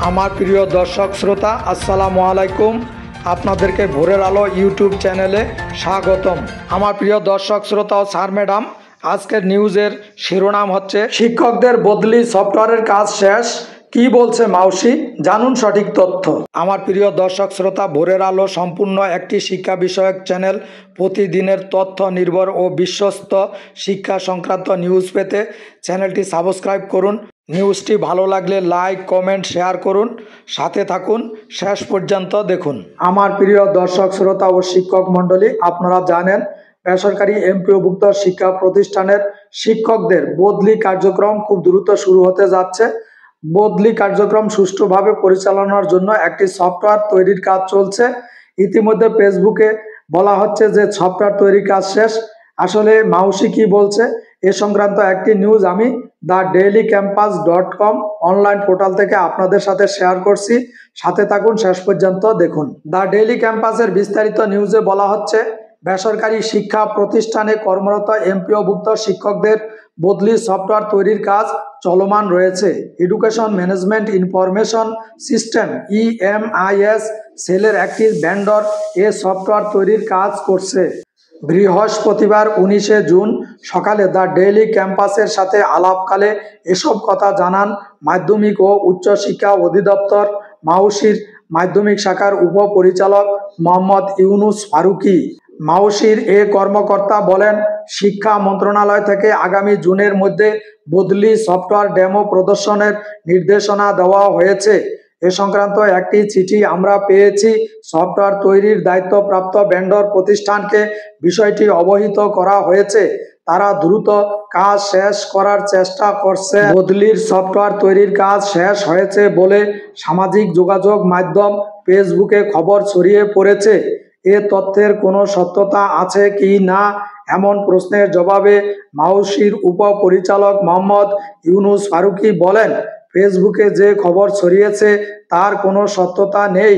আমার প্রিয় দর্শক শ্রোতা, আসসালামু আলাইকুম। আপনাদেরকে ভোরের আলো ইউটিউব চ্যানেলে স্বাগতম। আমার প্রিয় দর্শক শ্রোতা ও স্যার ম্যাডাম, আজকের নিউজের শিরোনাম হচ্ছে শিক্ষকদের বদলি সফটওয়্যারের কাজ শেষ, কি বলছে মাউসি, জানুন সঠিক তথ্য। আমার প্রিয় দর্শক শ্রোতা, ভোরের আলো সম্পূর্ণ একটি শিক্ষা বিষয়ক চ্যানেল। প্রতিদিনের তথ্য নির্ভর ও বিশ্বস্ত শিক্ষা সংক্রান্ত নিউজ পেতে চ্যানেলটি সাবস্ক্রাইব করুন। নিউজটি ভালো লাগলে লাইক, কমেন্ট, শেয়ার করুন। সাথে থাকুন, শেষ পর্যন্ত দেখুন। আমার প্রিয় দর্শক শ্রোতা ও শিক্ষক মণ্ডলী, আপনারা জানেন বেসরকারি এমপিওভুক্ত শিক্ষা প্রতিষ্ঠানের শিক্ষকদের বদলি কার্যক্রম খুব দ্রুত শুরু হতে যাচ্ছে। বদলি কার্যক্রম সুষ্ঠুভাবে পরিচালনার জন্য একটি সফটওয়্যার তৈরির কাজ চলছে। ইতিমধ্যে ফেসবুকে বলা হচ্ছে যে সফটওয়্যার তৈরির কাজ শেষ। আসলে মাউসি কি বলছে এ সংক্রান্ত একটি নিউজ আমি thedailycampus.com অনলাইন পোর্টাল থেকে আপনাদের সাথে শেয়ার করছি। সাথে থাকুন, শেষ পর্যন্ত দেখুন। দ্য ডেইলি ক্যাম্পাসের বিস্তারিত নিউজে বলা হচ্ছে, বেসরকারি শিক্ষা প্রতিষ্ঠানে কর্মরত এমপিওভুক্ত শিক্ষকদের বদলি সফটওয়্যার তৈরির কাজ চলমান রয়েছে। Education management information system EMIS সেলের একটি ভেন্ডর এ সফটওয়্যার তৈরির কাজ করছে। বৃহস্পতিবার 19শে জুন সকালে দ্য ডেইলি ক্যাম্পাসের সাথে আলাপকালে এসব কথা জানান মাধ্যমিক ও উচ্চশিক্ষা অধিদপ্তর মাউসির মাধ্যমিক শাখার উপপরিচালক মোহাম্মদ ইউনুস ফারুকি। মাউসির এ কর্মকর্তা বলেন, শিক্ষা মন্ত্রণালয় থেকে আগামী জুনের মধ্যে বদলি সফটওয়্যার ডেমো প্রদর্শনের নির্দেশনা দেওয়া হয়েছে। এ সংক্রান্ত একটি চিঠি আমরা পেয়েছি। সফটওয়্যার তৈরির দায়িত্বপ্রাপ্ত ভেন্ডর প্রতিষ্ঠানকে বিষয়টি অবহিত করা হয়েছে। তারা দ্রুত কাজ শেষ করার চেষ্টা করছে। বদলির সফটওয়্যার তৈরির কাজ শেষ হয়েছে বলে সামাজিক যোগাযোগ মাধ্যম ফেসবুকে খবর ছড়িয়ে পড়েছে। এ তথ্যের কোনো সত্যতা আছে কি না এমন প্রশ্নের জবাবে মাউসির উপপরিচালক মোহাম্মদ ইউনুস ফারুকি বলেন, ফেসবুকে যে খবর ছড়িয়েছে তার কোনো সত্যতা নেই,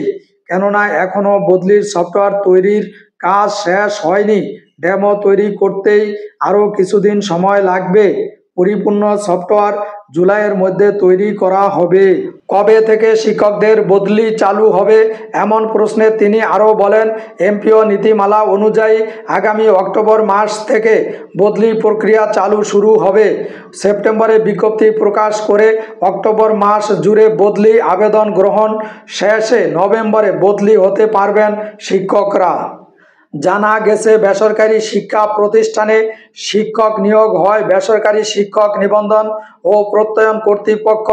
কেননা এখনও বদলির সফটওয়্যার তৈরির কাজ শেষ হয়নি। ডেমো তৈরি করতেই আরও কিছুদিন সময় লাগবে। পরিপূর্ণ সফটওয়্যার জুলাইয়ের মধ্যে তৈরি করা হবে। কবে থেকে শিক্ষকদের বদলি চালু হবে এমন প্রশ্নে তিনি আরও বলেন, এমপিও নীতিমালা অনুযায়ী আগামী অক্টোবর মাস থেকে বদলি প্রক্রিয়া চালু শুরু হবে। সেপ্টেম্বরে বিজ্ঞপ্তি প্রকাশ করে অক্টোবর মাস জুড়ে বদলি আবেদন গ্রহণ শেষে নভেম্বরে বদলি হতে পারবেন শিক্ষকরা। জানা গেছে, বেসরকারি শিক্ষা প্রতিষ্ঠানে শিক্ষক নিয়োগ হয় বেসরকারি শিক্ষক নিবন্ধন ও প্রত্যয়ন কর্তৃপক্ষ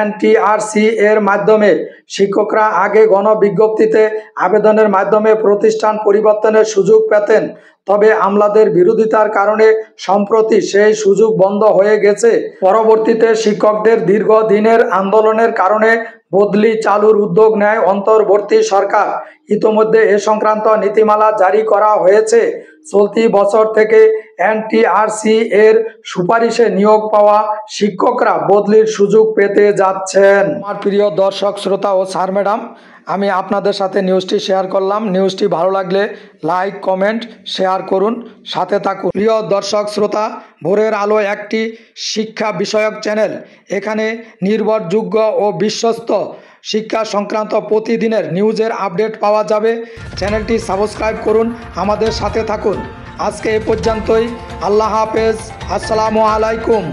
NTRC এর মাধ্যমে। শিক্ষকরা আগে গণবিজ্ঞপ্তিতে আবেদনের মাধ্যমে প্রতিষ্ঠান পরিবর্তনের সুযোগ পেতেন, তবে আমলাদের বিরোধিতার কারণে সম্প্রতি সেই সুযোগ বন্ধ হয়ে গেছে। পরবর্তীতে শিক্ষকদের দীর্ঘদিনের আন্দোলনের কারণে বদলি চালুর উদ্যোগ নেয় অন্তর্বর্তী সরকার। ইতোমধ্যে এ সংক্রান্ত নীতিমালা জারি করা হয়েছে। চলতি বছর থেকে NTRC এর সুপারিশে নিয়োগ পাওয়া শিক্ষকরা বদলির সুযোগ পেতে যাচ্ছেন। আমার প্রিয় দর্শক শ্রোতা ও স্যার ম্যাডাম, আমি আপনাদের সাথে নিউজটি শেয়ার করলাম। নিউজটি ভালো লাগলে লাইক, কমেন্ট, শেয়ার করুন। সাথে থাকুন। প্রিয় দর্শক শ্রোতা, ভোরের আলো একটি শিক্ষা বিষয়ক চ্যানেল। এখানে নির্ভরযোগ্য ও বিশ্বস্ত শিক্ষা সংক্রান্ত প্রতিদিনের নিউজের আপডেট পাওয়া যাবে। চ্যানেলটি সাবস্ক্রাইব করুন, আমাদের সাথে থাকুন। আজকে এ পর্যন্তই। আল্লাহ হাফেজ, আসসালামু আলাইকুম।